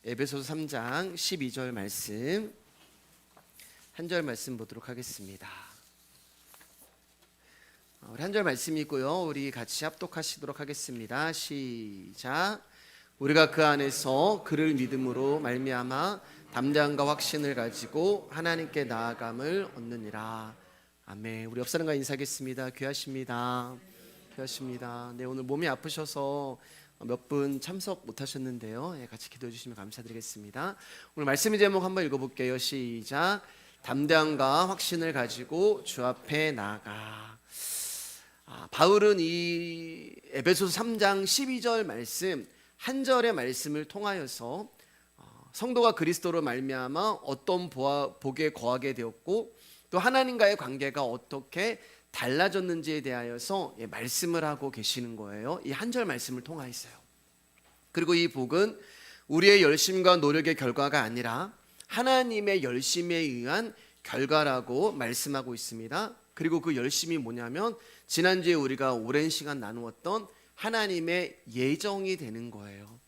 에베소서 3장 12절 말씀 한 절 말씀 보도록 하겠습니다. 우리 한 절 말씀이고요. 우리 같이 합독하시도록 하겠습니다. 시작. 우리가 그 안에서 그를 믿음으로 말미암아 담대함과 확신을 가지고 하나님께 나아감을 얻느니라. 아멘. 우리 옆 사람과 인사하겠습니다. 귀하십니다. 귀하십니다. 네, 오늘 몸이 아프셔서 몇 분 참석 못하셨는데요. 같이 기도해 주시면 감사드리겠습니다. 오늘 말씀의 제목 한번 읽어볼게요. 시작. 담대함과 확신을 가지고 주 앞에 나아가. 바울은 이 에베소서 3장 12절 말씀 한 절의 말씀을 통하여서 성도가 그리스도로 말미암아 어떤 복에 거하게 되었고 또 하나님과의 관계가 어떻게 달라졌는지에 대하여서 말씀을 하고 계시는 거예요. 이 한 절 말씀을 통하여서요. 그리고 이 복은 우리의 열심과 노력의 결과가 아니라 하나님의 열심에 의한 결과라고 말씀하고 있습니다. 그리고 그 열심이 뭐냐면 지난주에 우리가 오랜 시간 나누었던 하나님의 예정이 되는 거예요.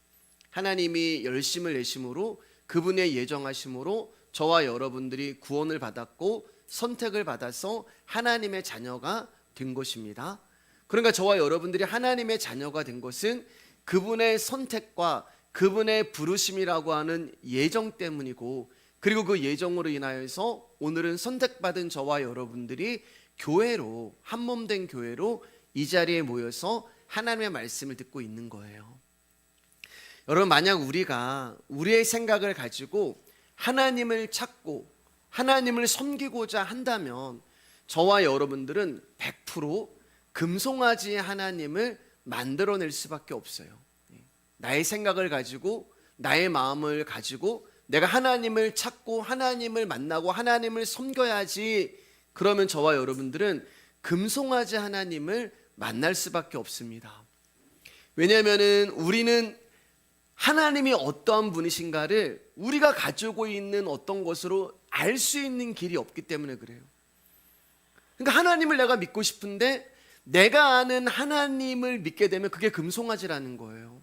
하나님이 열심을 내심으로 그분의 예정하심으로 저와 여러분들이 구원을 받았고 선택을 받아서 하나님의 자녀가 된 것입니다. 그러니까 저와 여러분들이 하나님의 자녀가 된 것은 그분의 선택과 그분의 부르심이라고 하는 예정 때문이고, 그리고 그 예정으로 인하여서 오늘은 선택받은 저와 여러분들이 교회로, 한몸된 교회로 이 자리에 모여서 하나님의 말씀을 듣고 있는 거예요. 여러분, 만약 우리가 우리의 생각을 가지고 하나님을 찾고 하나님을 섬기고자 한다면 저와 여러분들은 100% 금송아지 하나님을 만들어낼 수밖에 없어요. 나의 생각을 가지고 나의 마음을 가지고 내가 하나님을 찾고 하나님을 만나고 하나님을 섬겨야지, 그러면 저와 여러분들은 금송아지 하나님을 만날 수밖에 없습니다. 왜냐하면 우리는 하나님이 어떠한 분이신가를 우리가 가지고 있는 어떤 것으로 알 수 있는 길이 없기 때문에 그래요. 그러니까 하나님을 내가 믿고 싶은데 내가 아는 하나님을 믿게 되면 그게 금송아지라는 거예요.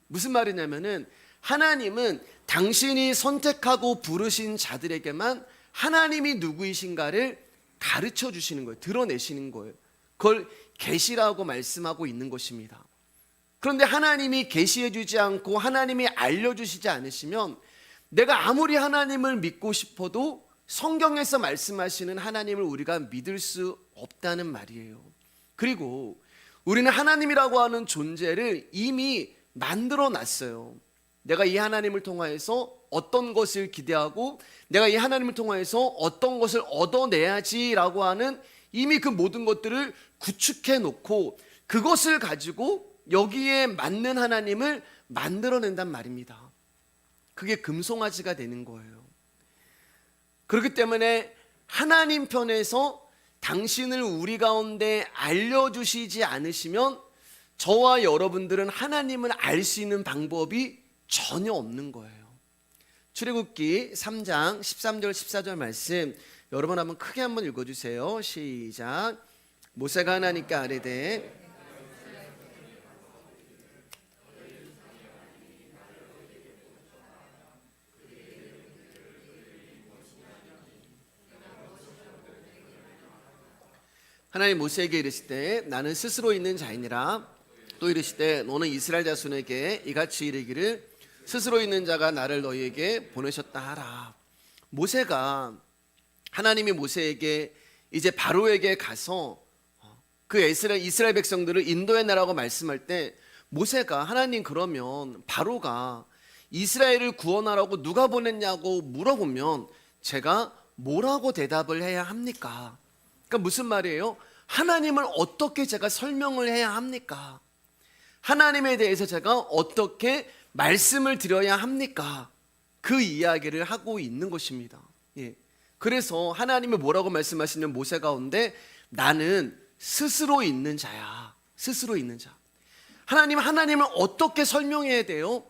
무슨 말이냐면은 하나님은 당신이 선택하고 부르신 자들에게만 하나님이 누구이신가를 가르쳐 주시는 거예요. 드러내시는 거예요. 그걸 계시라고 말씀하고 있는 것입니다. 그런데 하나님이 계시해 주지 않고 하나님이 알려주시지 않으시면 내가 아무리 하나님을 믿고 싶어도 성경에서 말씀하시는 하나님을 우리가 믿을 수 없다는 말이에요. 그리고 우리는 하나님이라고 하는 존재를 이미 만들어 놨어요. 내가 이 하나님을 통하여서 어떤 것을 기대하고 내가 이 하나님을 통하여서 어떤 것을 얻어내야지라고 하는 이미 그 모든 것들을 구축해 놓고 그것을 가지고 여기에 맞는 하나님을 만들어낸단 말입니다. 그게 금송아지가 되는 거예요. 그렇기 때문에 하나님 편에서 당신을 우리 가운데 알려주시지 않으시면 저와 여러분들은 하나님을 알 수 있는 방법이 전혀 없는 거예요. 출애굽기 3장 13절 14절 말씀 여러분 한번 크게 한번 읽어주세요. 시작. 모세가 하나님께 아뢰되 하나님 모세에게 이르시되 나는 스스로 있는 자이니라. 또 이르시되 너는 이스라엘 자손에게 이같이 이르기를 스스로 있는 자가 나를 너희에게 보내셨다 하라. 모세가 하나님이 모세에게 이제 바로에게 가서 그 이스라엘 백성들을 인도해 내라고 말씀할 때 모세가 하나님 그러면 바로가 이스라엘을 구원하라고 누가 보냈냐고 물어보면 제가 뭐라고 대답을 해야 합니까? 그러니까 무슨 말이에요? 하나님을 어떻게 제가 설명을 해야 합니까? 하나님에 대해서 제가 어떻게 말씀을 드려야 합니까? 그 이야기를 하고 있는 것입니다. 그래서 하나님이 뭐라고 말씀하시는 모세 가운데 나는 스스로 있는 자야. 스스로 있는 자. 하나님을 어떻게 설명해야 돼요?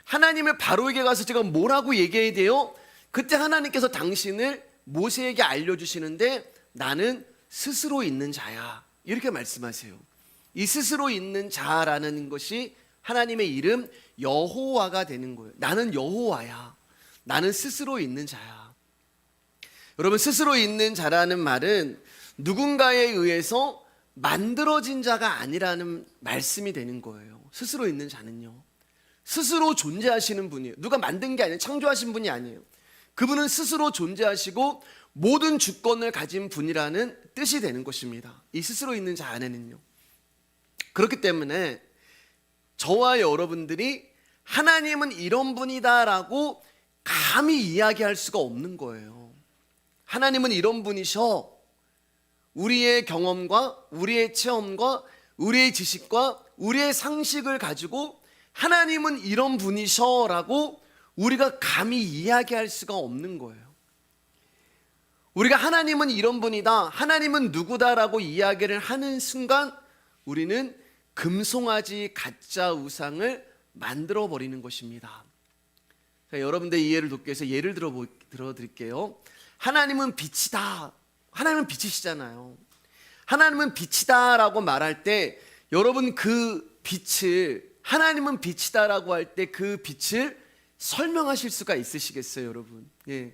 하나님을 바로에게 가서 제가 뭐라고 얘기해야 돼요? 그때 하나님께서 당신을 모세에게 알려주시는데 나는 스스로 있는 자야, 이렇게 말씀하세요. 이 스스로 있는 자라는 것이 하나님의 이름 여호와가 되는 거예요. 나는 여호와야. 나는 스스로 있는 자야. 여러분, 스스로 있는 자라는 말은 누군가에 의해서 만들어진 자가 아니라는 말씀이 되는 거예요. 스스로 있는 자는요, 스스로 존재하시는 분이에요. 누가 만든 게 아니에요. 창조하신 분이 아니에요. 그분은 스스로 존재하시고 모든 주권을 가진 분이라는 뜻이 되는 것입니다. 이 스스로 있는 자 안에는요. 그렇기 때문에 저와 여러분들이 하나님은 이런 분이다라고 감히 이야기할 수가 없는 거예요. 하나님은 이런 분이셔. 우리의 경험과 우리의 체험과 우리의 지식과 우리의 상식을 가지고 하나님은 이런 분이셔라고 우리가 감히 이야기할 수가 없는 거예요. 우리가 하나님은 이런 분이다, 하나님은 누구다라고 이야기를 하는 순간 우리는 금송아지 가짜 우상을 만들어 버리는 것입니다. 자, 여러분들 이해를 돕기 위해서 예를 들어드릴게요. 하나님은 빛이다. 하나님은 빛이시잖아요. 하나님은 빛이다라고 말할 때 여러분 그 빛을, 하나님은 빛이다라고 할 때 그 빛을 설명하실 수가 있으시겠어요, 여러분? 예.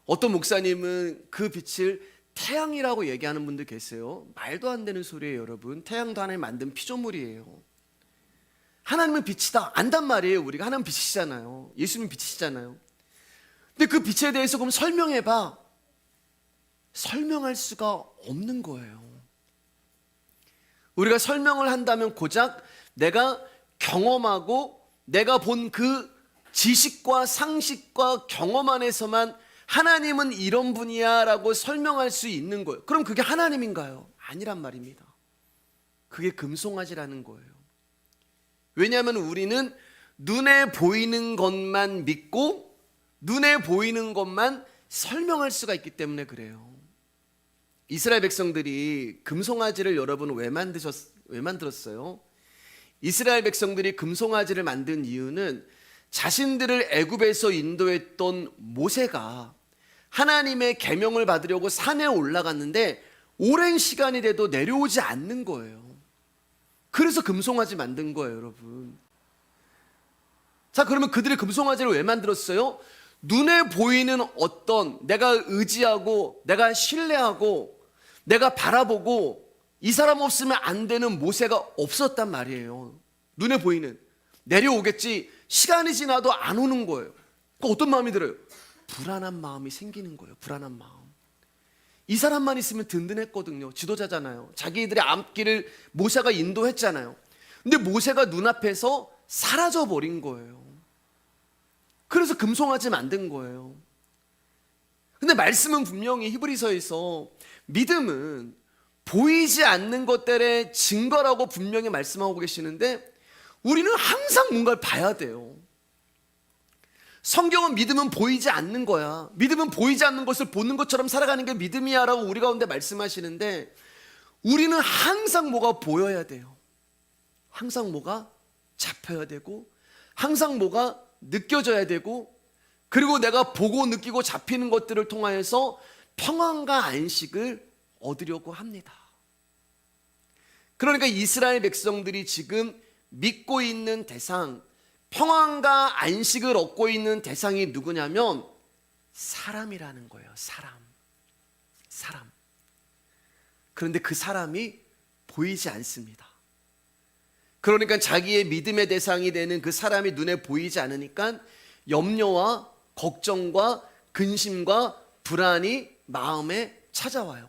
어떤 목사님은 그 빛을 태양이라고 얘기하는 분들 계세요. 말도 안 되는 소리예요, 여러분. 태양도 하나님 만든 피조물이에요. 하나님은 빛이다 안단 말이에요. 우리가 하나님 빛이시잖아요. 예수님 빛이시잖아요. 근데 그 빛에 대해서 그럼 설명해봐. 설명할 수가 없는 거예요. 우리가 설명을 한다면 고작 내가 경험하고 내가 본 그 지식과 상식과 경험 안에서만 하나님은 이런 분이야 라고 설명할 수 있는 거예요. 그럼 그게 하나님인가요? 아니란 말입니다. 그게 금송아지라는 거예요. 왜냐하면 우리는 눈에 보이는 것만 믿고 눈에 보이는 것만 설명할 수가 있기 때문에 그래요. 이스라엘 백성들이 금송아지를 여러분 왜 만들었어요? 이스라엘 백성들이 금송아지를 만든 이유는 자신들을 애굽에서 인도했던 모세가 하나님의 계명을 받으려고 산에 올라갔는데 오랜 시간이 돼도 내려오지 않는 거예요. 그래서 금송아지 만든 거예요, 여러분. 자, 그러면 그들이 금송아지를 왜 만들었어요? 눈에 보이는 어떤 내가 의지하고 내가 신뢰하고 내가 바라보고 이 사람 없으면 안 되는 모세가 없었단 말이에요. 눈에 보이는, 내려오겠지, 시간이 지나도 안 오는 거예요. 그 어떤 마음이 들어요? 불안한 마음이 생기는 거예요. 불안한 마음. 이 사람만 있으면 든든했거든요. 지도자잖아요. 자기들의 앞길을 모세가 인도했잖아요. 근데 모세가 눈앞에서 사라져 버린 거예요. 그래서 금송아지 만든 거예요. 근데 말씀은 분명히 히브리서에서 믿음은 보이지 않는 것들의 증거라고 분명히 말씀하고 계시는데 우리는 항상 뭔가를 봐야 돼요. 성경은 믿음은 보이지 않는 거야. 믿음은 보이지 않는 것을 보는 것처럼 살아가는 게 믿음이야 라고 우리 가운데 말씀하시는데 우리는 항상 뭐가 보여야 돼요. 항상 뭐가 잡혀야 되고 항상 뭐가 느껴져야 되고 그리고 내가 보고 느끼고 잡히는 것들을 통하여서 평안과 안식을 얻으려고 합니다. 그러니까 이스라엘 백성들이 지금 믿고 있는 대상, 평안과 안식을 얻고 있는 대상이 누구냐면 사람이라는 거예요. 사람. 그런데 그 사람이 보이지 않습니다. 그러니까 자기의 믿음의 대상이 되는 그 사람이 눈에 보이지 않으니까 염려와 걱정과 근심과 불안이 마음에 찾아와요.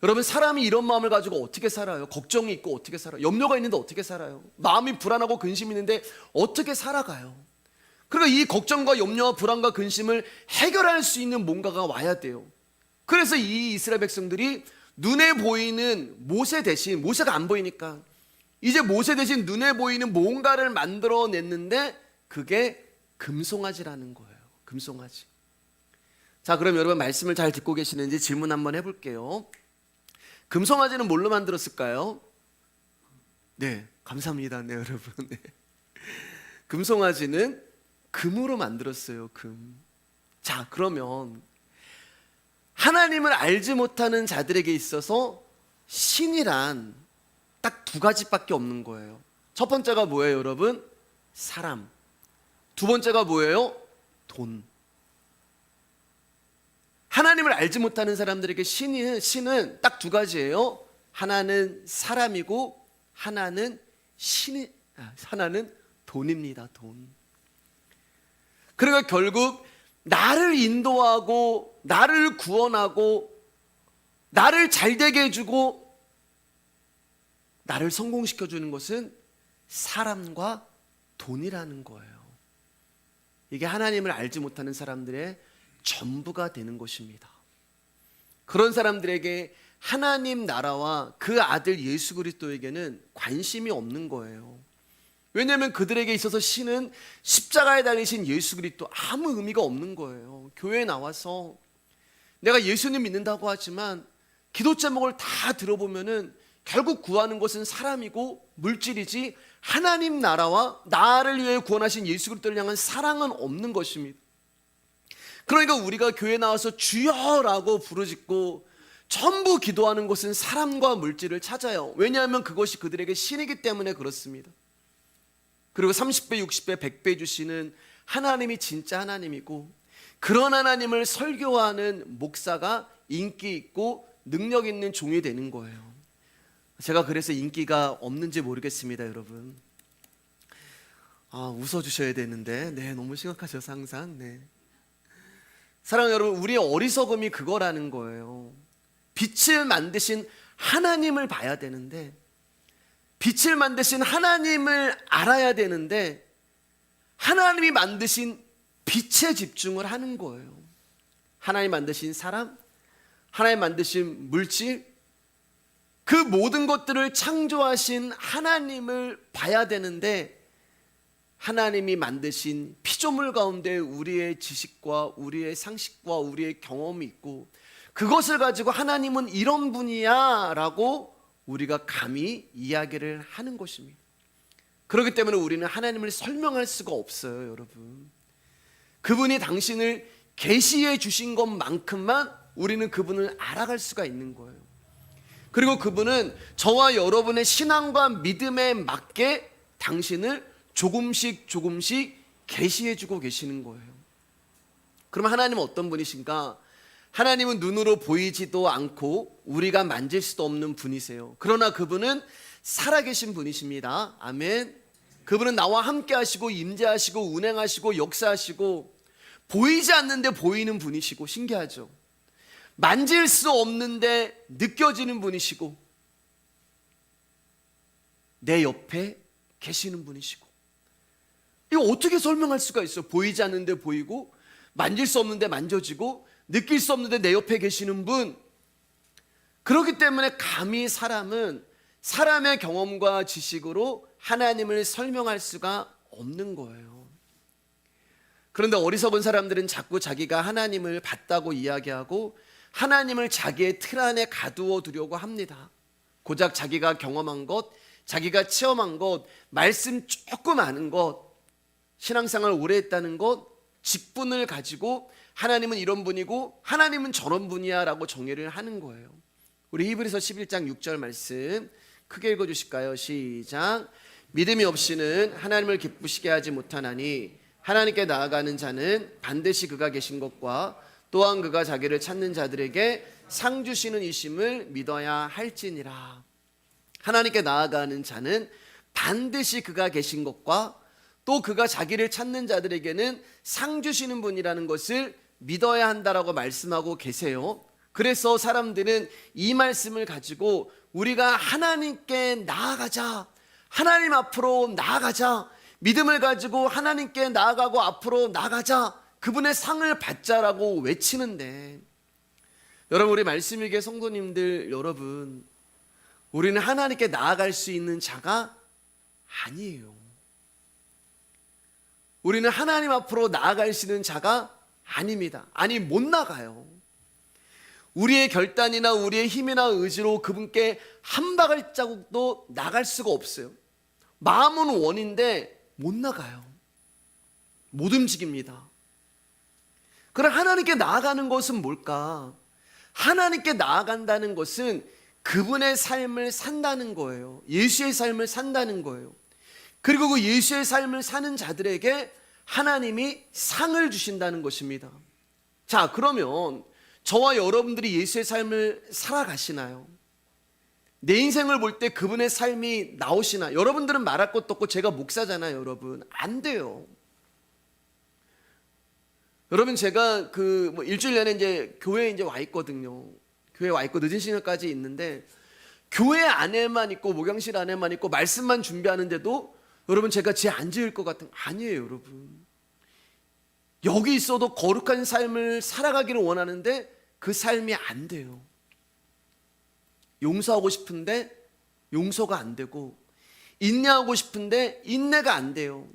여러분, 사람이 이런 마음을 가지고 어떻게 살아요? 걱정이 있고 어떻게 살아요? 염려가 있는데 어떻게 살아요? 마음이 불안하고 근심이 있는데 어떻게 살아가요? 그러니까 이 걱정과 염려와 불안과 근심을 해결할 수 있는 뭔가가 와야 돼요. 그래서 이 이스라엘 백성들이 눈에 보이는 모세 대신, 모세가 안 보이니까 이제 모세 대신 눈에 보이는 뭔가를 만들어냈는데 그게 금송아지라는 거예요. 금송아지. 자, 그럼 여러분 말씀을 잘 듣고 계시는지 질문 한번 해볼게요. 금송아지는 뭘로 만들었을까요? 네, 감사합니다. 네, 여러분. 네. 금송아지는 금으로 만들었어요. 금. 자, 그러면 하나님을 알지 못하는 자들에게 있어서 신이란 딱 두 가지밖에 없는 거예요. 첫 번째가 뭐예요, 여러분? 사람. 두 번째가 뭐예요? 돈. 하나님을 알지 못하는 사람들에게 신은 딱 두 가지예요. 하나는 사람이고 하나는 돈입니다. 돈. 그러니까 결국 나를 인도하고 나를 구원하고 나를 잘되게 해주고 나를 성공시켜주는 것은 사람과 돈이라는 거예요. 이게 하나님을 알지 못하는 사람들의 전부가 되는 것입니다. 그런 사람들에게 하나님 나라와 그 아들 예수 그리스도에게는 관심이 없는 거예요. 왜냐하면 그들에게 있어서 신은 십자가에 달리신 예수 그리스도 아무 의미가 없는 거예요. 교회에 나와서 내가 예수님 믿는다고 하지만 기도 제목을 다 들어보면은 결국 구하는 것은 사람이고 물질이지 하나님 나라와 나를 위해 구원하신 예수 그리스도를 향한 사랑은 없는 것입니다. 그러니까 우리가 교회에 나와서 주여라고 부르짖고 전부 기도하는 것은 사람과 물질을 찾아요. 왜냐하면 그것이 그들에게 신이기 때문에 그렇습니다. 그리고 30배, 60배, 100배 주시는 하나님이 진짜 하나님이고 그런 하나님을 설교하는 목사가 인기 있고 능력 있는 종이 되는 거예요. 제가 그래서 인기가 없는지 모르겠습니다, 여러분. 웃어주셔야 되는데 너무 심각하셔서 항상. 사랑하는 여러분, 우리의 어리석음이 그거라는 거예요. 빛을 만드신 하나님을 봐야 되는데, 빛을 만드신 하나님을 알아야 되는데 하나님이 만드신 빛에 집중을 하는 거예요. 하나님 만드신 사람, 하나님 만드신 물질, 그 모든 것들을 창조하신 하나님을 봐야 되는데 하나님이 만드신 피조물 가운데 우리의 지식과 우리의 상식과 우리의 경험이 있고 그것을 가지고 하나님은 이런 분이야 라고 우리가 감히 이야기를 하는 것입니다. 그렇기 때문에 우리는 하나님을 설명할 수가 없어요, 여러분. 그분이 당신을 계시해 주신 것만큼만 우리는 그분을 알아갈 수가 있는 거예요. 그리고 그분은 저와 여러분의 신앙과 믿음에 맞게 당신을 조금씩 계시해 주고 계시는 거예요. 그럼 하나님은 어떤 분이신가? 하나님은 눈으로 보이지도 않고 우리가 만질 수도 없는 분이세요. 그러나 그분은 살아계신 분이십니다. 아멘. 그분은 나와 함께 하시고 임재하시고 운행하시고 역사하시고 보이지 않는데 보이는 분이시고, 신기하죠? 만질 수 없는데 느껴지는 분이시고 내 옆에 계시는 분이시고, 이거 어떻게 설명할 수가 있어요? 보이지 않는데 보이고 만질 수 없는데 만져지고 느낄 수 없는데 내 옆에 계시는 분. 그렇기 때문에 감히 사람은 사람의 경험과 지식으로 하나님을 설명할 수가 없는 거예요. 그런데 어리석은 사람들은 자꾸 자기가 하나님을 봤다고 이야기하고 하나님을 자기의 틀 안에 가두어 두려고 합니다. 고작 자기가 경험한 것, 자기가 체험한 것, 말씀 조금 아는 것, 신앙생활 오래 했다는 것, 직분을 가지고 하나님은 이런 분이고 하나님은 저런 분이야 라고 정의를 하는 거예요. 우리 히브리서 11장 6절 말씀 크게 읽어주실까요? 시작. 믿음이 없이는 하나님을 기쁘시게 하지 못하나니 하나님께 나아가는 자는 반드시 그가 계신 것과 또한 그가 자기를 찾는 자들에게 상 주시는 이심을 믿어야 할지니라. 하나님께 나아가는 자는 반드시 그가 계신 것과 또 그가 자기를 찾는 자들에게는 상 주시는 분이라는 것을 믿어야 한다라고 말씀하고 계세요. 그래서 사람들은 이 말씀을 가지고 우리가 하나님께 나아가자, 하나님 앞으로 나아가자, 믿음을 가지고 하나님께 나아가고 앞으로 나가자, 그분의 상을 받자라고 외치는데, 여러분, 우리 말씀일개 성도님들 여러분, 우리는 하나님께 나아갈 수 있는 자가 아니에요. 우리는 하나님 앞으로 나아갈 수 있는 자가 아닙니다. 아니, 못 나가요. 우리의 결단이나 우리의 힘이나 의지로 그분께 한 발자국도 나갈 수가 없어요. 마음은 원인데 못 나가요. 못 움직입니다. 그럼 하나님께 나아가는 것은 뭘까? 하나님께 나아간다는 것은 그분의 삶을 산다는 거예요. 예수의 삶을 산다는 거예요. 그리고 그 예수의 삶을 사는 자들에게 하나님이 상을 주신다는 것입니다. 자, 그러면 저와 여러분들이 예수의 삶을 살아가시나요? 내 인생을 볼 때 그분의 삶이 나오시나? 여러분들은 말할 것도 없고 제가 목사잖아요, 여러분. 안 돼요. 여러분, 제가 일주일 내내 이제 교회에 이제 와 있거든요. 교회에 와 있고 늦은 시간까지 있는데, 교회 안에만 있고 목양실 안에만 있고 말씀만 준비하는데도 여러분 제가 제 앉을 것 같은, 아니에요, 여러분. 여기 있어도 거룩한 삶을 살아가기를 원하는데 그 삶이 안 돼요. 용서하고 싶은데 용서가 안 되고, 인내하고 싶은데 인내가 안 돼요.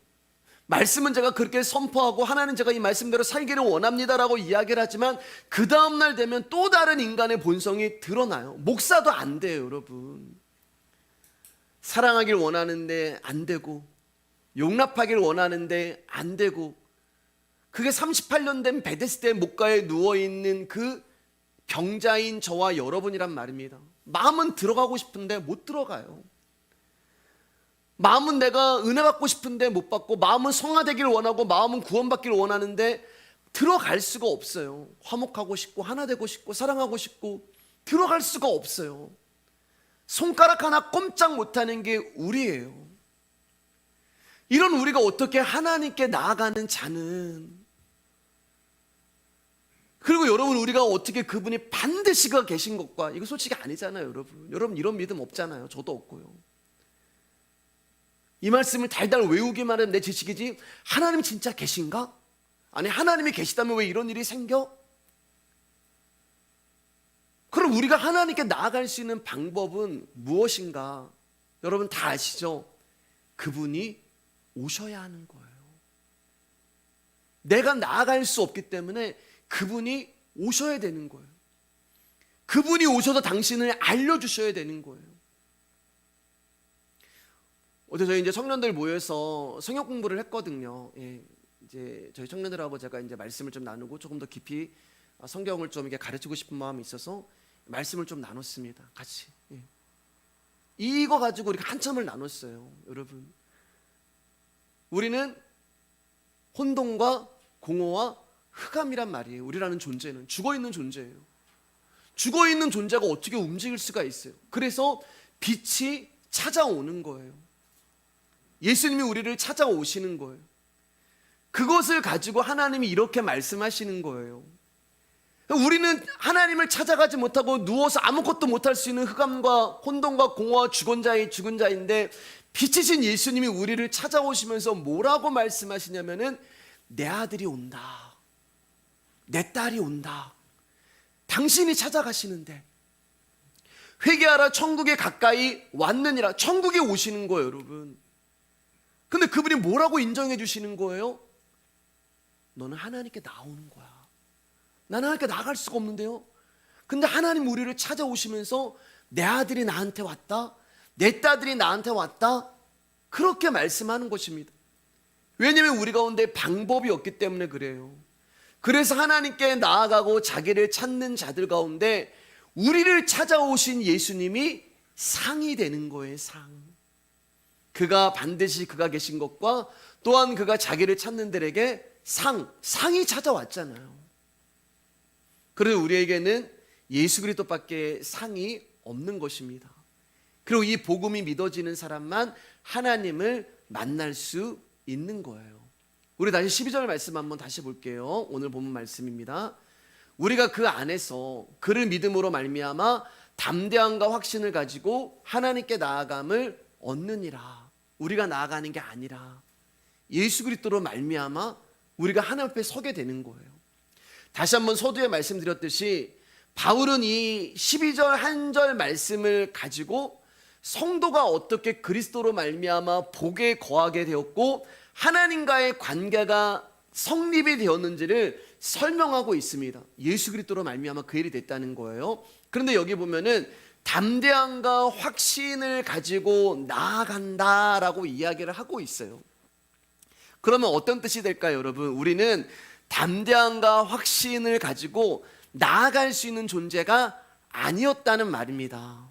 말씀은 제가 그렇게 선포하고 하나님 제가 이 말씀대로 살기를 원합니다라고 이야기를 하지만 그 다음날 되면 또 다른 인간의 본성이 드러나요. 목사도 안 돼요, 여러분. 사랑하길 원하는데 안 되고, 용납하길 원하는데 안 되고, 그게 38년 된 베데스다의 목가에 누워있는 그 병자인 저와 여러분이란 말입니다. 마음은 들어가고 싶은데 못 들어가요. 마음은 내가 은혜 받고 싶은데 못 받고, 마음은 성화되기를 원하고 마음은 구원받기를 원하는데 들어갈 수가 없어요. 화목하고 싶고 하나 되고 싶고 사랑하고 싶고 들어갈 수가 없어요. 손가락 하나 꼼짝 못하는 게 우리예요. 이런 우리가 어떻게 하나님께 나아가는 자는, 그리고 여러분 우리가 어떻게 그분이 반드시 가 계신 것과, 이거 솔직히 아니잖아요, 여러분. 여러분 이런 믿음 없잖아요. 저도 없고요. 이 말씀을 달달 외우기만 하면 내 지식이지, 하나님 진짜 계신가? 아니, 하나님이 계시다면 왜 이런 일이 생겨? 그럼 우리가 하나님께 나아갈 수 있는 방법은 무엇인가? 여러분 다 아시죠? 그분이 오셔야 하는 거예요. 내가 나아갈 수 없기 때문에 그분이 오셔야 되는 거예요. 그분이 오셔서 당신을 알려주셔야 되는 거예요. 어제 저희 이제 청년들 모여서 성역 공부를 했거든요. 예, 이제 저희 청년들하고 제가 이제 말씀을 좀 나누고 조금 더 깊이 성경을 좀 이렇게 가르치고 싶은 마음이 있어서 말씀을 좀 나눴습니다. 같이. 예. 이거 가지고 우리가 한참을 나눴어요, 여러분. 우리는 혼돈과 공허와 흑암이란 말이에요. 우리라는 존재는 죽어있는 존재예요. 죽어있는 존재가 어떻게 움직일 수가 있어요? 그래서 빛이 찾아오는 거예요. 예수님이 우리를 찾아오시는 거예요. 그것을 가지고 하나님이 이렇게 말씀하시는 거예요. 우리는 하나님을 찾아가지 못하고 누워서 아무것도 못할 수 있는 흑암과 혼돈과 공허와 죽은 자인데, 빛이신 예수님이 우리를 찾아오시면서 뭐라고 말씀하시냐면은, 내 아들이 온다, 내 딸이 온다, 당신이 찾아가시는데 회개하라, 천국에 가까이 왔느니라. 천국에 오시는 거예요, 여러분. 근데 그분이 뭐라고 인정해 주시는 거예요? 너는 하나님께 나오는 거야. 나는 하나님께 나갈 수가 없는데요. 근데 하나님 우리를 찾아오시면서 내 아들이 나한테 왔다, 내 딸들이 나한테 왔다, 그렇게 말씀하는 것입니다. 왜냐하면 우리 가운데 방법이 없기 때문에 그래요. 그래서 하나님께 나아가고 자기를 찾는 자들 가운데 우리를 찾아오신 예수님이 상이 되는 거예요. 상. 그가 반드시 그가 계신 것과 또한 그가 자기를 찾는 들에게 상이 찾아왔잖아요. 그래서 우리에게는 예수 그리스도밖에 상이 없는 것입니다. 그리고 이 복음이 믿어지는 사람만 하나님을 만날 수 있는 거예요. 우리 다시 12절 말씀 한번 다시 볼게요. 오늘 본문 말씀입니다. 우리가 그 안에서 그를 믿음으로 말미암아 담대함과 확신을 가지고 하나님께 나아감을 얻느니라. 우리가 나아가는 게 아니라 예수 그리스도로 말미암아 우리가 하나님 앞에 서게 되는 거예요. 다시 한번 서두에 말씀드렸듯이 바울은 이 12절 한 절 말씀을 가지고 성도가 어떻게 그리스도로 말미암아 복에 거하게 되었고 하나님과의 관계가 성립이 되었는지를 설명하고 있습니다. 예수 그리스도로 말미암아 그 일이 됐다는 거예요. 그런데 여기 보면은 담대함과 확신을 가지고 나아간다라고 이야기를 하고 있어요. 그러면 어떤 뜻이 될까요, 여러분? 우리는 담대함과 확신을 가지고 나아갈 수 있는 존재가 아니었다는 말입니다.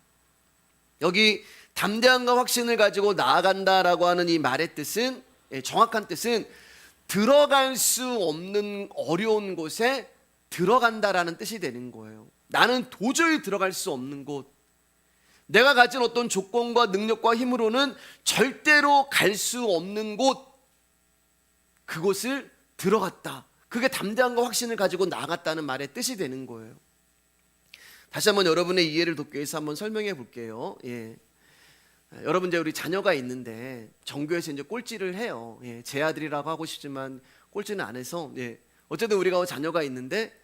여기 담대함과 확신을 가지고 나아간다라고 하는 이 말의 뜻은, 정확한 뜻은 들어갈 수 없는 어려운 곳에 들어간다라는 뜻이 되는 거예요. 나는 도저히 들어갈 수 없는 곳, 내가 가진 어떤 조건과 능력과 힘으로는 절대로 갈 수 없는 곳, 그곳을 들어갔다. 그게 담대함과 확신을 가지고 나아갔다는 말의 뜻이 되는 거예요. 다시 한번 여러분의 이해를 돕기 위해서 한번 설명해 볼게요. 여러분, 이제 우리 자녀가 있는데 전교에서 이제 꼴찌를 해요. 제 아들이라고 하고 싶지만 꼴찌는 안 해서, 어쨌든 우리가 자녀가 있는데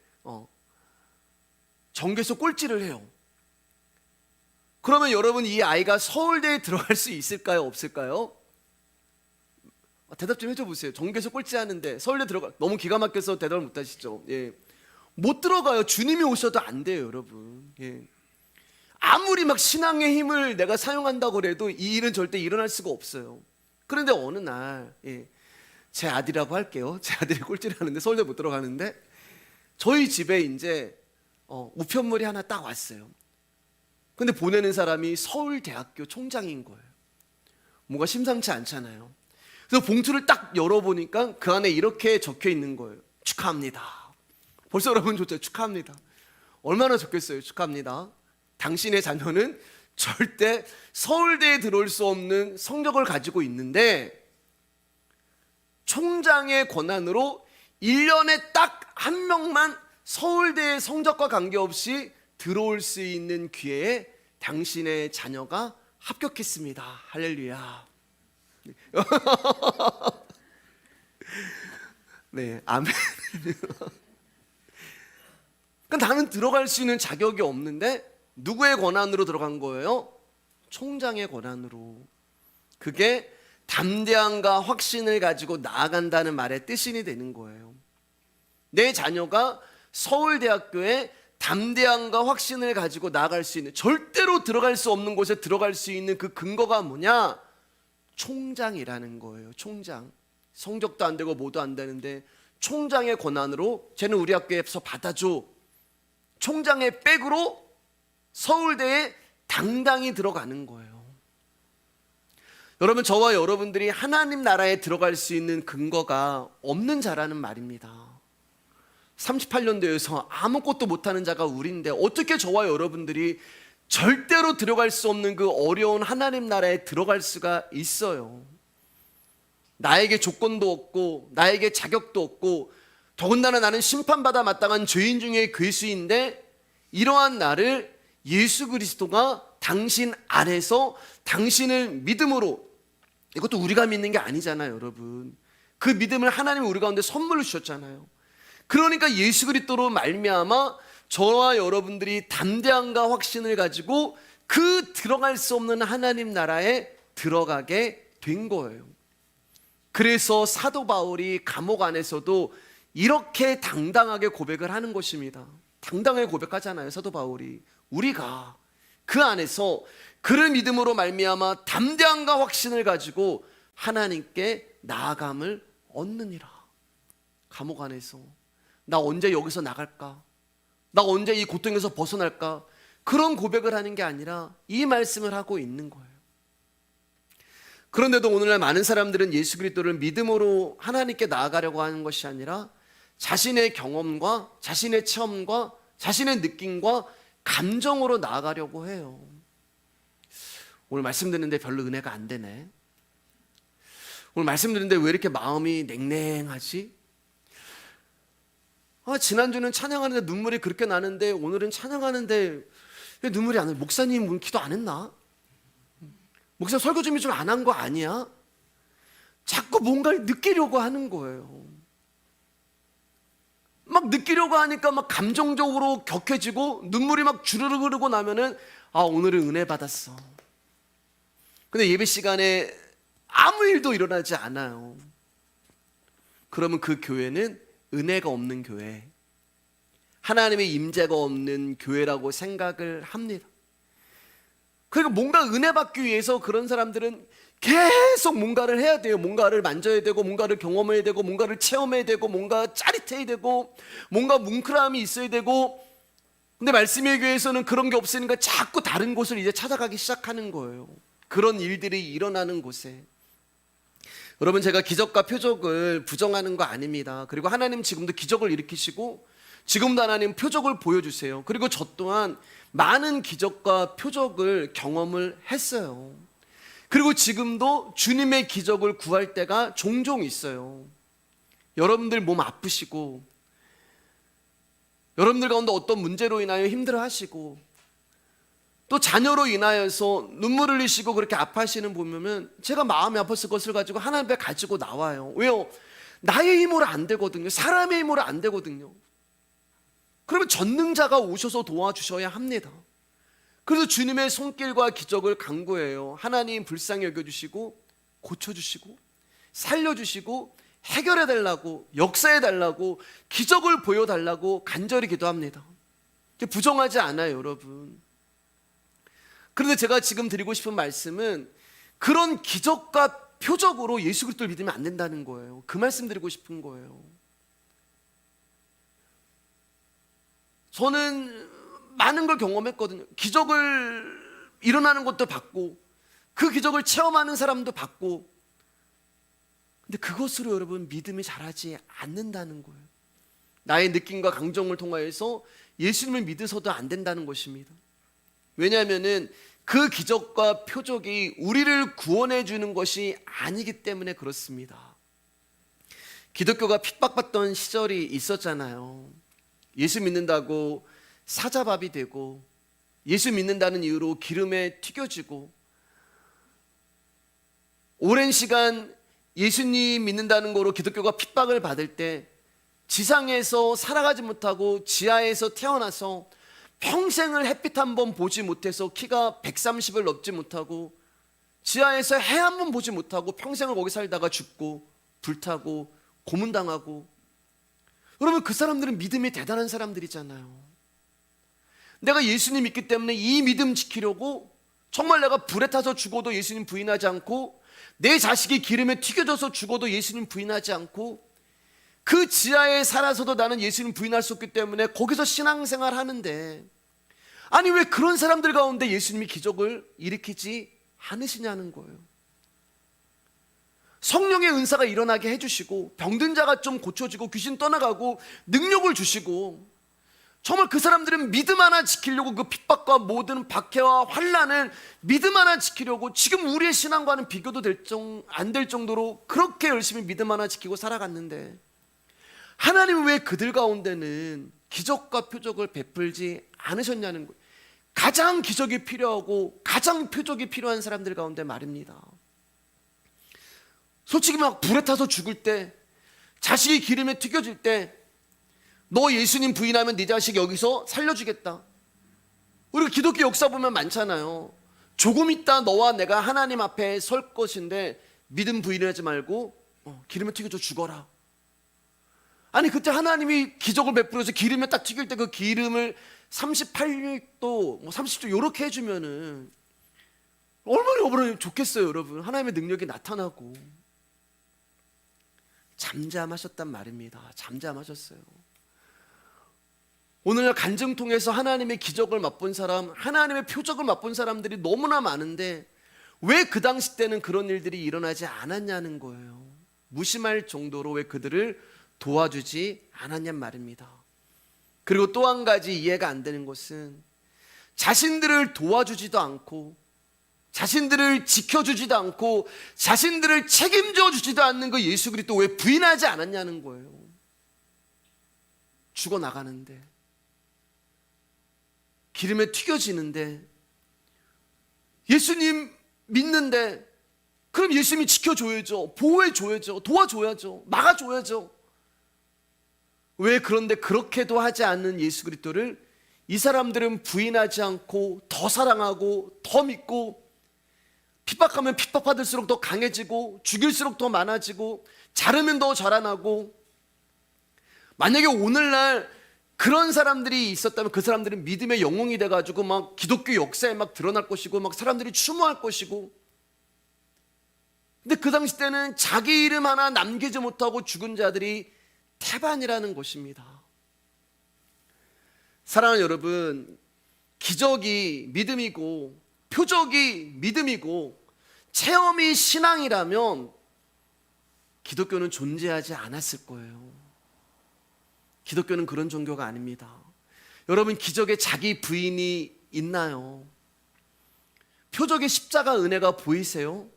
전교에서 꼴찌를 해요. 그러면 여러분, 이 아이가 서울대에 들어갈 수 있을까요? 없을까요? 대답 좀 해줘 보세요. 전교에서 꼴찌하는데 서울대 들어가, 너무 기가 막혀서 대답을 못 하시죠? 못 들어가요. 주님이 오셔도 안 돼요, 여러분. 아무리 막 신앙의 힘을 내가 사용한다고 해도 이 일은 절대 일어날 수가 없어요. 그런데 어느 날, 제 아들이라고 할게요. 제 아들이 꼴찌를 하는데 서울대 못 들어가는데 저희 집에 이제 우편물이 하나 딱 왔어요. 근데 보내는 사람이 서울대학교 총장인 거예요. 뭔가 심상치 않잖아요. 그래서 봉투를 딱 열어보니까 그 안에 이렇게 적혀 있는 거예요. 축하합니다. 벌써 여러분 좋죠? 축하합니다. 얼마나 좋겠어요? 축하합니다. 당신의 자녀는 절대 서울대에 들어올 수 없는 성적을 가지고 있는데 총장의 권한으로 1년에 딱 한 명만 서울대의 성적과 관계없이 들어올 수 있는 기회에 당신의 자녀가 합격했습니다. 할렐루야. 네, 아멘. 그러니까 나는 들어갈 수 있는 자격이 없는데 누구의 권한으로 들어간 거예요? 총장의 권한으로. 그게 담대함과 확신을 가지고 나아간다는 말의 뜻이 되는 거예요. 내 자녀가 서울대학교에 담대함과 확신을 가지고 나아갈 수 있는, 절대로 들어갈 수 없는 곳에 들어갈 수 있는 그 근거가 뭐냐? 총장이라는 거예요. 총장. 성적도 안 되고 뭐도 안 되는데 총장의 권한으로 쟤는 우리 학교에서 받아줘. 총장의 백으로 서울대에 당당히 들어가는 거예요. 여러분, 저와 여러분들이 하나님 나라에 들어갈 수 있는 근거가 없는 자라는 말입니다. 38년도에서 아무것도 못하는 자가 우리인데 어떻게 저와 여러분들이 절대로 들어갈 수 없는 그 어려운 하나님 나라에 들어갈 수가 있어요? 나에게 조건도 없고 나에게 자격도 없고 더군다나 나는 심판받아 마땅한 죄인 중에 괴수인데 이러한 나를 예수 그리스도가 당신 안에서 당신을 믿음으로, 이것도 우리가 믿는 게 아니잖아요, 여러분. 그 믿음을 하나님이 우리 가운데 선물로 주셨잖아요. 그러니까 예수 그리스도로 말미암아 저와 여러분들이 담대함과 확신을 가지고 그 들어갈 수 없는 하나님 나라에 들어가게 된 거예요. 그래서 사도 바울이 감옥 안에서도 이렇게 당당하게 고백을 하는 것입니다. 당당하게 고백하잖아요, 사도 바울이. 우리가 그 안에서 그를 믿음으로 말미암아 담대함과 확신을 가지고 하나님께 나아감을 얻느니라. 감옥 안에서 나 언제 여기서 나갈까? 나 언제 이 고통에서 벗어날까? 그런 고백을 하는 게 아니라 이 말씀을 하고 있는 거예요. 그런데도 오늘날 많은 사람들은 예수 그리스도를 믿음으로 하나님께 나아가려고 하는 것이 아니라 자신의 경험과 자신의 체험과 자신의 느낌과 감정으로 나아가려고 해요. 오늘 말씀 듣는데 별로 은혜가 안 되네. 오늘 말씀 듣는데 왜 이렇게 마음이 냉랭하지? 지난주는 찬양하는데 눈물이 그렇게 나는데 오늘은 찬양하는데 왜 눈물이 안 나요? 목사님 기도 안 했나? 목사님 설교 준비 좀 안 한 거 아니야? 자꾸 뭔가를 느끼려고 하는 거예요. 막 느끼려고 하니까 막 감정적으로 격해지고 눈물이 막 주르륵 흐르고 나면은 오늘은 은혜 받았어. 근데 예배 시간에 아무 일도 일어나지 않아요. 그러면 그 교회는 은혜가 없는 교회, 하나님의 임재가 없는 교회라고 생각을 합니다. 그러니까 뭔가 은혜 받기 위해서 그런 사람들은 계속 뭔가를 해야 돼요. 뭔가를 만져야 되고 뭔가를 경험해야 되고 뭔가를 체험해야 되고 뭔가 짜릿해야 되고 뭔가 뭉클함이 있어야 되고, 근데 말씀의 교회에서는 그런 게 없으니까 자꾸 다른 곳을 이제 찾아가기 시작하는 거예요. 그런 일들이 일어나는 곳에, 여러분, 제가 기적과 표적을 부정하는 거 아닙니다. 그리고 하나님 지금도 기적을 일으키시고 지금도 하나님 표적을 보여주세요. 그리고 저 또한 많은 기적과 표적을 경험을 했어요. 그리고 지금도 주님의 기적을 구할 때가 종종 있어요. 여러분들 몸 아프시고, 여러분들 가운데 어떤 문제로 인하여 힘들어하시고, 또 자녀로 인하여서 눈물 흘리시고 그렇게 아파하시는 보면 제가 마음이 아팠을 것을 가지고 하나님 앞에 가지고 나와요. 왜요? 나의 힘으로 안 되거든요. 사람의 힘으로 안 되거든요. 그러면 전능자가 오셔서 도와주셔야 합니다. 그래서 주님의 손길과 기적을 간구해요. 하나님 불쌍히 여겨주시고 고쳐주시고 살려주시고 해결해달라고, 역사해달라고, 기적을 보여달라고 간절히 기도합니다. 부정하지 않아요, 여러분. 그런데 제가 지금 드리고 싶은 말씀은 그런 기적과 표적으로 예수 그리스도를 믿으면 안 된다는 거예요. 그 말씀 드리고 싶은 거예요. 저는 많은 걸 경험했거든요. 기적을 일어나는 것도 봤고, 그 기적을 체험하는 사람도 봤고, 근데 그것으로 여러분 믿음이 자라지 않는다는 거예요. 나의 느낌과 감정을 통하여서 예수님을 믿어서도 안 된다는 것입니다. 왜냐하면은 그 기적과 표적이 우리를 구원해 주는 것이 아니기 때문에 그렇습니다. 기독교가 핍박받던 시절이 있었잖아요. 예수 믿는다고 사자밥이 되고, 예수 믿는다는 이유로 기름에 튀겨지고, 오랜 시간 예수님 믿는다는 거로 기독교가 핍박을 받을 때 지상에서 살아가지 못하고 지하에서 태어나서 평생을 햇빛 한 번 보지 못해서 키가 130을 넘지 못하고 지하에서 해 한 번 보지 못하고 평생을 거기 살다가 죽고 불타고 고문당하고, 여러분 그 사람들은 믿음이 대단한 사람들이잖아요. 내가 예수님 믿기 때문에 이 믿음 지키려고 정말 내가 불에 타서 죽어도 예수님 부인하지 않고, 내 자식이 기름에 튀겨져서 죽어도 예수님 부인하지 않고, 그 지하에 살아서도 나는 예수님 부인할 수 없기 때문에 거기서 신앙생활 하는데, 아니 왜 그런 사람들 가운데 예수님이 기적을 일으키지 않으시냐는 거예요. 성령의 은사가 일어나게 해주시고, 병든 자가 좀 고쳐지고 귀신 떠나가고 능력을 주시고, 정말 그 사람들은 믿음 하나 지키려고 그 핍박과 모든 박해와 환난을 믿음 하나 지키려고 지금 우리의 신앙과는 비교도 안 될 정도로 그렇게 열심히 믿음 하나 지키고 살아갔는데, 하나님은 왜 그들 가운데는 기적과 표적을 베풀지 않으셨냐는 거예요. 가장 기적이 필요하고 가장 표적이 필요한 사람들 가운데 말입니다. 솔직히 막 불에 타서 죽을 때, 자식이 기름에 튀겨질 때, 너 예수님 부인하면 네 자식 여기서 살려주겠다. 우리가 기독교 역사 보면 많잖아요. 조금 있다 너와 내가 하나님 앞에 설 것인데 믿음 부인하지 말고 기름에 튀겨져 죽어라. 아니 그때 하나님이 기적을 베풀어서 기름에 딱 튀길 때 그 기름을 38도 30도 이렇게 해주면은 얼마나 좋겠어요, 여러분. 하나님의 능력이 나타나고. 잠잠하셨단 말입니다. 잠잠하셨어요. 오늘날 간증 통해서 하나님의 기적을 맛본 사람, 하나님의 표적을 맛본 사람들이 너무나 많은데 왜 그 당시 때는 그런 일들이 일어나지 않았냐는 거예요. 무심할 정도로 왜 그들을 도와주지 않았냔 말입니다. 그리고 또 한 가지 이해가 안 되는 것은 자신들을 도와주지도 않고 자신들을 지켜주지도 않고 자신들을 책임져 주지도 않는 그 예수 그리스도 왜 부인하지 않았냐는 거예요. 죽어나가는데, 기름에 튀겨지는데, 예수님 믿는데, 그럼 예수님이 지켜줘야죠, 보호해줘야죠, 도와줘야죠, 막아줘야죠. 왜 그런데 그렇게도 하지 않는 예수 그리스도를 이 사람들은 부인하지 않고 더 사랑하고 더 믿고, 핍박하면 핍박받을수록 더 강해지고 죽일수록 더 많아지고 자르면 더 자라나고. 만약에 오늘날 그런 사람들이 있었다면 그 사람들은 믿음의 영웅이 돼가지고 막 기독교 역사에 막 드러날 것이고 막 사람들이 추모할 것이고, 근데 그 당시 때는 자기 이름 하나 남기지 못하고 죽은 자들이 태반이라는 것입니다. 사랑하는 여러분, 기적이 믿음이고 표적이 믿음이고 체험이 신앙이라면 기독교는 존재하지 않았을 거예요. 기독교는 그런 종교가 아닙니다. 여러분, 기적에 자기 부인이 있나요? 표적의 십자가 은혜가 보이세요?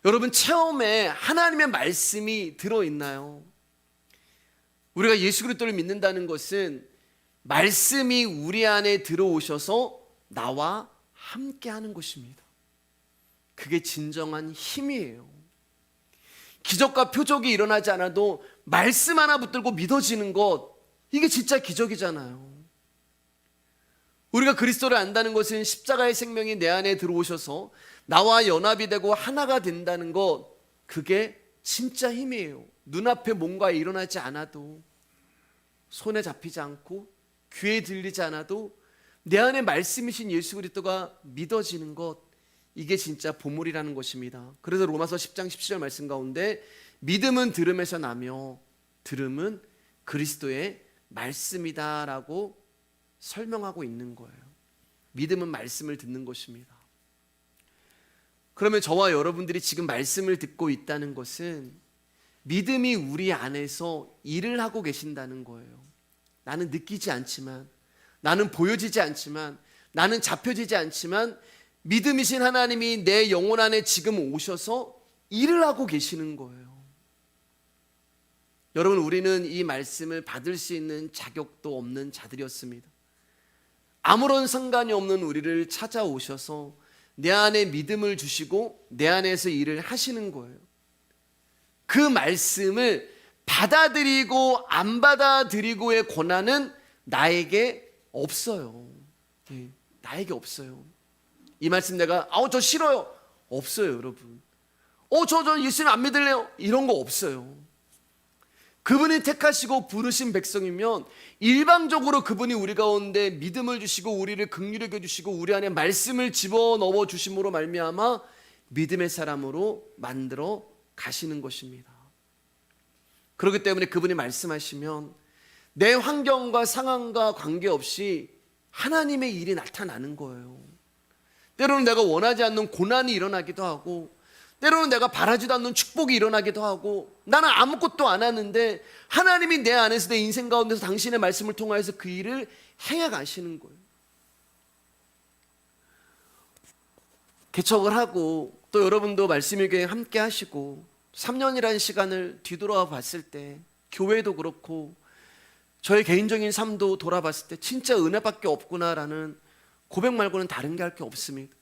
여러분, 체험에 하나님의 말씀이 들어있나요? 우리가 예수 그리스도를 믿는다는 것은 말씀이 우리 안에 들어오셔서 나와 함께 하는 것입니다. 그게 진정한 힘이에요. 기적과 표적이 일어나지 않아도 말씀 하나 붙들고 믿어지는 것, 이게 진짜 기적이잖아요. 우리가 그리스도를 안다는 것은 십자가의 생명이 내 안에 들어오셔서 나와 연합이 되고 하나가 된다는 것, 그게 진짜 힘이에요. 눈앞에 뭔가 일어나지 않아도, 손에 잡히지 않고 귀에 들리지 않아도 내 안에 말씀이신 예수 그리스도가 믿어지는 것, 이게 진짜 보물이라는 것입니다. 그래서 로마서 10장 17절 말씀 가운데 믿음은 들음에서 나며 들음은 그리스도의 말씀이다라고 설명하고 있는 거예요. 믿음은 말씀을 듣는 것입니다. 그러면 저와 여러분들이 지금 말씀을 듣고 있다는 것은 믿음이 우리 안에서 일을 하고 계신다는 거예요. 나는 느끼지 않지만, 나는 보여지지 않지만, 나는 잡혀지지 않지만 믿음이신 하나님이 내 영혼 안에 지금 오셔서 일을 하고 계시는 거예요. 여러분, 우리는 이 말씀을 받을 수 있는 자격도 없는 자들이었습니다. 아무런 상관이 없는 우리를 찾아오셔서 내 안에 믿음을 주시고 내 안에서 일을 하시는 거예요. 그 말씀을 받아들이고 안 받아들이고의 권한은 나에게 없어요. 나에게 없어요. 이 말씀 내가 저 싫어요, 없어요. 여러분, 저 예수님 안 믿을래요, 이런 거 없어요. 그분이 택하시고 부르신 백성이면 일방적으로 그분이 우리 가운데 믿음을 주시고 우리를 긍휼히 여겨주시고 우리 안에 말씀을 집어넣어 주심으로 말미암아 믿음의 사람으로 만들어 가시는 것입니다. 그렇기 때문에 그분이 말씀하시면 내 환경과 상황과 관계없이 하나님의 일이 나타나는 거예요. 때로는 내가 원하지 않는 고난이 일어나기도 하고, 때로는 내가 바라지도 않는 축복이 일어나기도 하고, 나는 아무것도 안 하는데 하나님이 내 안에서, 내 인생 가운데서 당신의 말씀을 통하여서 그 일을 행해 가시는 거예요. 개척을 하고 또 여러분도 말씀의 교회 함께 하시고 3년이라는 시간을 뒤돌아 봤을 때, 교회도 그렇고 저의 개인적인 삶도 돌아봤을 때 진짜 은혜밖에 없구나라는 고백 말고는 다른 게 할 게 없습니다.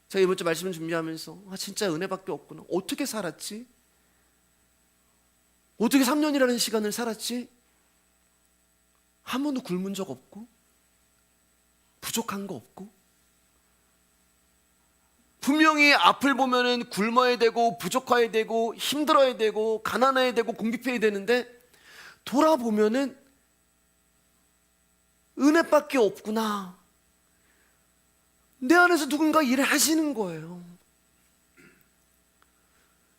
제가 이번 주 말씀을 준비하면서 진짜 은혜밖에 없구나. 어떻게 살았지? 어떻게 3년이라는 시간을 살았지? 한 번도 굶은 적 없고 부족한 거 없고, 분명히 앞을 보면은 굶어야 되고 부족해야 되고 힘들어야 되고 가난해야 되고 궁핍해야 되는데 돌아보면은 은혜밖에 없구나. 내 안에서 누군가 일을 하시는 거예요.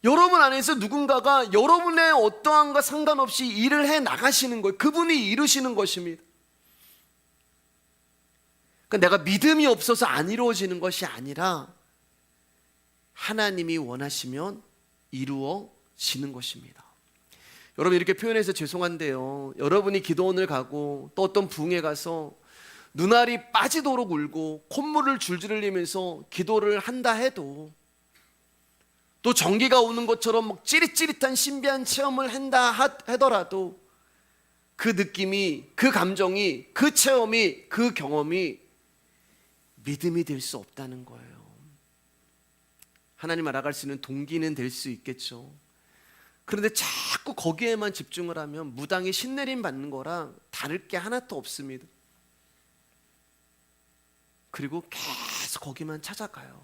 여러분 안에서 누군가가 여러분의 어떠함과 상관없이 일을 해 나가시는 거예요. 그분이 이루시는 것입니다. 그러니까 내가 믿음이 없어서 안 이루어지는 것이 아니라 하나님이 원하시면 이루어지는 것입니다. 여러분, 이렇게 표현해서 죄송한데요, 여러분이 기도원을 가고 또 어떤 부흥에 가서 눈알이 빠지도록 울고 콧물을 줄줄 흘리면서 기도를 한다 해도, 또 전기가 오는 것처럼 막 찌릿찌릿한 신비한 체험을 한다 하더라도 그 느낌이, 그 감정이, 그 체험이, 그 경험이 믿음이 될 수 없다는 거예요. 하나님 알아갈 수 있는 동기는 될 수 있겠죠. 그런데 자꾸 거기에만 집중을 하면 무당이 신내림 받는 거랑 다를 게 하나도 없습니다. 그리고 계속 거기만 찾아가요.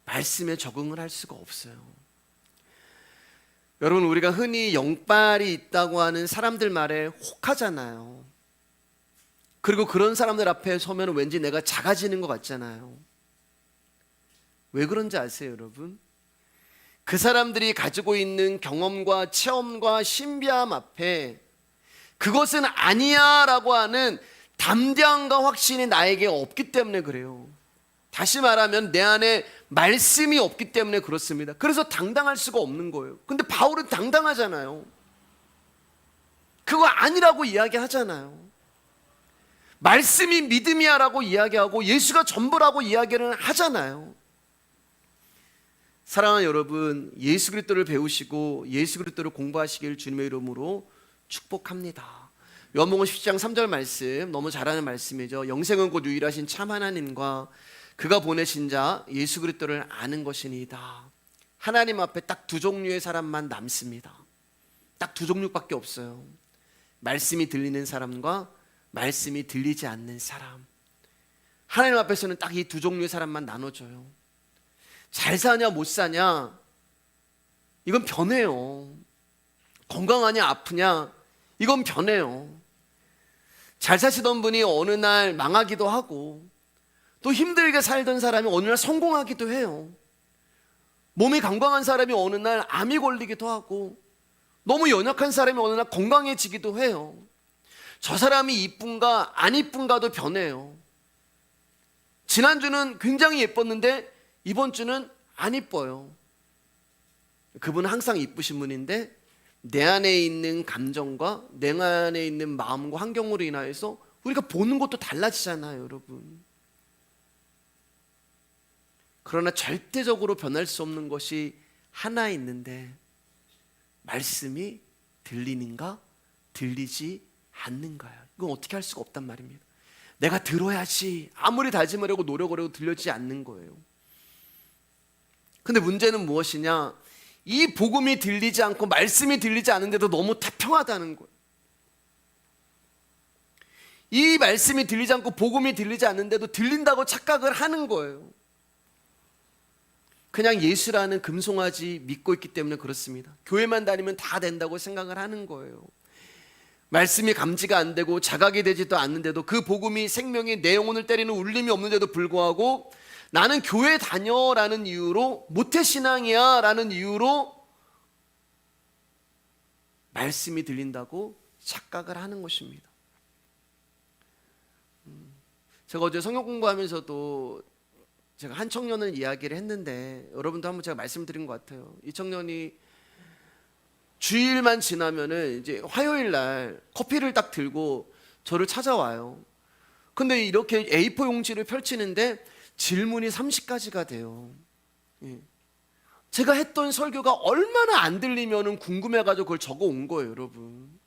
말씀에 적응을 할 수가 없어요. 여러분, 우리가 흔히 영빨이 있다고 하는 사람들 말에 혹하잖아요. 그리고 그런 사람들 앞에 서면 왠지 내가 작아지는 것 같잖아요. 왜 그런지 아세요, 여러분? 그 사람들이 가지고 있는 경험과 체험과 신비함 앞에 그것은 아니야 라고 하는 담대함과 확신이 나에게 없기 때문에 그래요. 다시 말하면 내 안에 말씀이 없기 때문에 그렇습니다. 그래서 당당할 수가 없는 거예요. 근데 바울은 당당하잖아요. 그거 아니라고 이야기하잖아요. 말씀이 믿음이야라고 이야기하고 예수가 전부라고 이야기를 하잖아요. 사랑하는 여러분, 예수 그리스도를 배우시고 예수 그리스도를 공부하시길 주님의 이름으로 축복합니다. 요한복음 10장 3절 말씀, 너무 잘 아는 말씀이죠. 영생은 곧 유일하신 참 하나님과 그가 보내신 자 예수 그리스도를 아는 것이니이다. 하나님 앞에 딱 두 종류의 사람만 남습니다. 딱 두 종류밖에 없어요. 말씀이 들리는 사람과 말씀이 들리지 않는 사람. 하나님 앞에서는 딱 이 두 종류의 사람만 나눠져요. 잘 사냐 못 사냐 이건 변해요. 건강하냐 아프냐 이건 변해요. 잘 사시던 분이 어느 날 망하기도 하고, 또 힘들게 살던 사람이 어느 날 성공하기도 해요. 몸이 건강한 사람이 어느 날 암이 걸리기도 하고, 너무 연약한 사람이 어느 날 건강해지기도 해요. 저 사람이 이쁜가 안 이쁜가도 변해요. 지난주는 굉장히 예뻤는데 이번 주는 안 이뻐요. 그분은 항상 이쁘신 분인데 내 안에 있는 감정과 내 안에 있는 마음과 환경으로 인하여서 우리가 보는 것도 달라지잖아요, 여러분. 그러나 절대적으로 변할 수 없는 것이 하나 있는데, 말씀이 들리는가 들리지 않는가요. 이건 어떻게 할 수가 없단 말입니다. 내가 들어야지 아무리 다짐하려고 노력을 해도 들려지지 않는 거예요. 근데 문제는 무엇이냐, 이 복음이 들리지 않고 말씀이 들리지 않는데도 너무 태평하다는 거예요. 이 말씀이 들리지 않고 복음이 들리지 않는데도 들린다고 착각을 하는 거예요. 그냥 예수라는 금송아지 믿고 있기 때문에 그렇습니다. 교회만 다니면 다 된다고 생각을 하는 거예요. 말씀이 감지가 안 되고 자각이 되지도 않는데도, 그 복음이 생명의 내 영혼을 때리는 울림이 없는데도 불구하고 나는 교회 다녀라는 이유로, 모태신앙이야 라는 이유로 말씀이 들린다고 착각을 하는 것입니다. 제가 어제 성경 공부하면서도 제가 한 청년을 이야기를 했는데, 여러분도 한번 제가 말씀드린 것 같아요. 이 청년이 주일만 지나면은 이제 화요일 날 커피를 딱 들고 저를 찾아와요. 근데 이렇게 A4 용지를 펼치는데 질문이 30가지가 돼요. 제가 했던 설교가 얼마나 안 들리면은 궁금해가지고 그걸 적어 온 거예요, 여러분.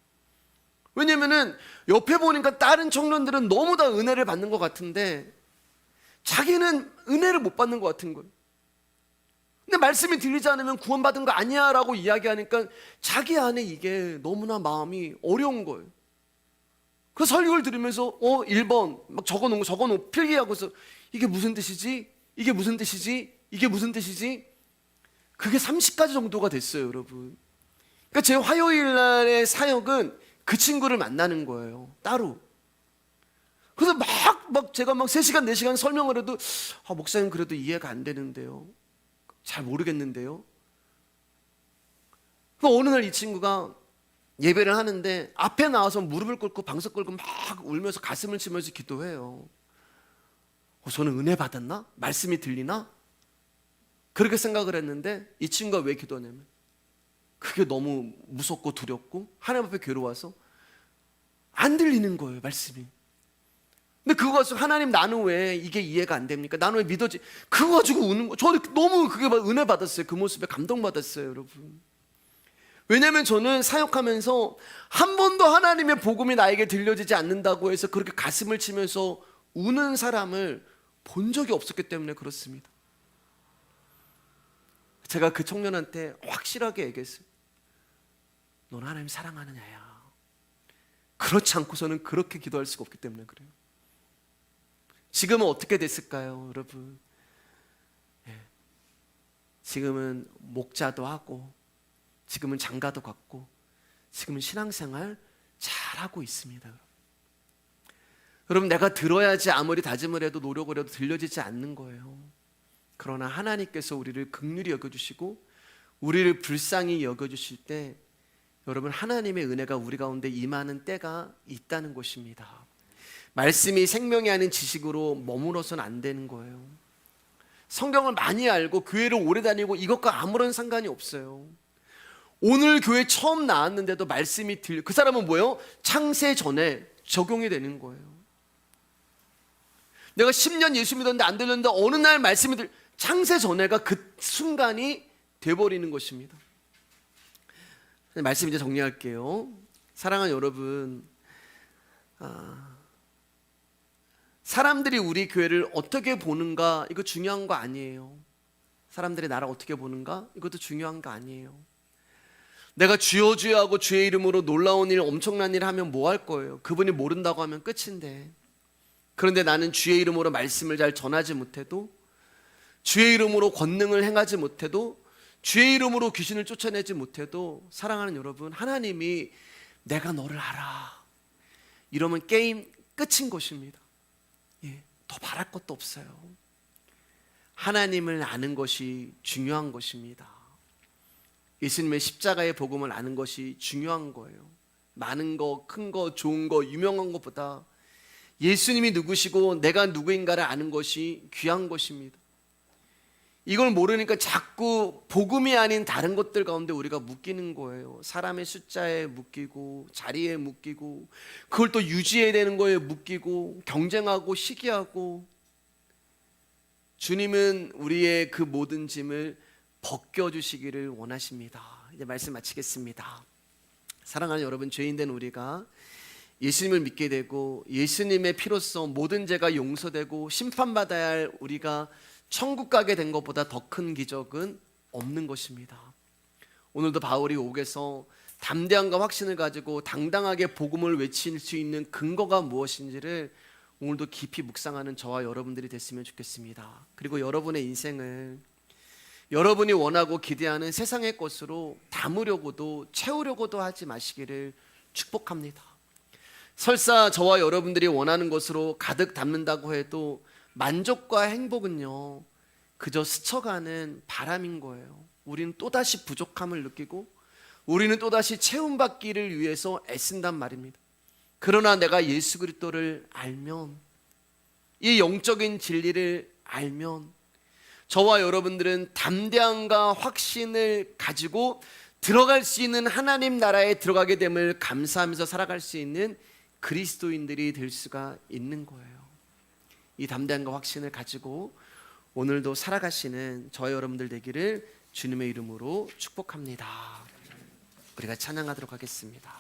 왜냐면은 옆에 보니까 다른 청년들은 너무 다 은혜를 받는 것 같은데 자기는 은혜를 못 받는 것 같은 거예요. 근데 말씀이 들리지 않으면 구원받은 거 아니야 라고 이야기하니까 자기 안에 이게 너무나 마음이 어려운 거예요. 그 설교를 들으면서 1번 막 적어놓고 필기하고서 이게 무슨 뜻이지? 이게 무슨 뜻이지? 이게 무슨 뜻이지? 그게 30가지 정도가 됐어요, 여러분. 그러니까 제 화요일 날의 사역은 그 친구를 만나는 거예요, 따로. 그래서 막 제가 3시간 4시간 설명을 해도 목사님 그래도 이해가 안 되는데요, 잘 모르겠는데요. 어느 날 이 친구가 예배를 하는데 앞에 나와서 무릎을 꿇고 방석 꿇고 막 울면서 가슴을 치면서 기도해요. 저는 은혜 받았나? 말씀이 들리나? 그렇게 생각을 했는데, 이 친구가 왜 기도하냐면 그게 너무 무섭고 두렵고 하나님 앞에 괴로워서 안 들리는 거예요, 말씀이. 근데 그거 가지고 하나님 나는 왜 이게 이해가 안 됩니까? 나는 왜 믿어지? 그거 가지고 우는 거. 저는 너무 그게 은혜 받았어요. 그 모습에 감동받았어요, 여러분. 왜냐하면 저는 사역하면서 한 번도 하나님의 복음이 나에게 들려지지 않는다고 해서 그렇게 가슴을 치면서 우는 사람을 본 적이 없었기 때문에 그렇습니다. 제가 그 청년한테 확실하게 얘기했어요. 넌 하나님 사랑하느냐야. 그렇지 않고서는 그렇게 기도할 수가 없기 때문에 그래요. 지금은 어떻게 됐을까요, 여러분? 지금은 목자도 하고, 지금은 장가도 갔고, 지금은 신앙생활 잘하고 있습니다. 여러분, 내가 들어야지 아무리 다짐을 해도 노력을 해도 들려지지 않는 거예요. 그러나 하나님께서 우리를 긍휼히 여겨주시고 우리를 불쌍히 여겨주실 때, 여러분, 하나님의 은혜가 우리 가운데 임하는 때가 있다는 것입니다. 말씀이 생명이 아닌 지식으로 머물러서는 안 되는 거예요. 성경을 많이 알고 교회를 오래 다니고 이것과 아무런 상관이 없어요. 오늘 교회 처음 나왔는데도 말씀이 그 사람은 뭐예요? 창세 전에 적용이 되는 거예요. 내가 10년 예수 믿었는데 안 들렸는데 어느 날 말씀이 창세 전에가 그 순간이 돼버리는 것입니다. 말씀 이제 정리할게요. 사랑하는 여러분, 사람들이 우리 교회를 어떻게 보는가 이거 중요한 거 아니에요. 사람들이 나를 어떻게 보는가 이것도 중요한 거 아니에요. 내가 주여 주여 하고 주의 이름으로 놀라운 일 엄청난 일 하면 뭐 할 거예요? 그분이 모른다고 하면 끝인데. 그런데 나는 주의 이름으로 말씀을 잘 전하지 못해도, 주의 이름으로 권능을 행하지 못해도, 주의 이름으로 귀신을 쫓아내지 못해도, 사랑하는 여러분, 하나님이 내가 너를 알아 이러면 게임 끝인 것입니다. 더 바랄 것도 없어요. 하나님을 아는 것이 중요한 것입니다. 예수님의 십자가의 복음을 아는 것이 중요한 거예요. 많은 거, 큰 거, 좋은 거, 유명한 것보다 예수님이 누구시고 내가 누구인가를 아는 것이 귀한 것입니다. 이걸 모르니까 자꾸 복음이 아닌 다른 것들 가운데 우리가 묶이는 거예요. 사람의 숫자에 묶이고, 자리에 묶이고, 그걸 또 유지해야 되는 거에 묶이고, 경쟁하고 시기하고. 주님은 우리의 그 모든 짐을 벗겨주시기를 원하십니다. 이제 말씀 마치겠습니다. 사랑하는 여러분, 죄인된 우리가 예수님을 믿게 되고 예수님의 피로써 모든 죄가 용서되고 심판받아야 할 우리가 천국 가게 된 것보다 더 큰 기적은 없는 것입니다. 오늘도 바울이 옥에서 담대함과 확신을 가지고 당당하게 복음을 외칠 수 있는 근거가 무엇인지를 오늘도 깊이 묵상하는 저와 여러분들이 됐으면 좋겠습니다. 그리고 여러분의 인생을 여러분이 원하고 기대하는 세상의 것으로 담으려고도 채우려고도 하지 마시기를 축복합니다. 설사 저와 여러분들이 원하는 것으로 가득 담는다고 해도 만족과 행복은요, 그저 스쳐가는 바람인 거예요. 우리는 또다시 부족함을 느끼고 우리는 또다시 채움받기를 위해서 애쓴단 말입니다. 그러나 내가 예수 그리스도를 알면, 이 영적인 진리를 알면 저와 여러분들은 담대함과 확신을 가지고 들어갈 수 있는 하나님 나라에 들어가게 됨을 감사하면서 살아갈 수 있는 그리스도인들이 될 수가 있는 거예요. 이 담대함과 확신을 가지고 오늘도 살아가시는 저와 여러분들 되기를 주님의 이름으로 축복합니다. 우리가 찬양하도록 하겠습니다.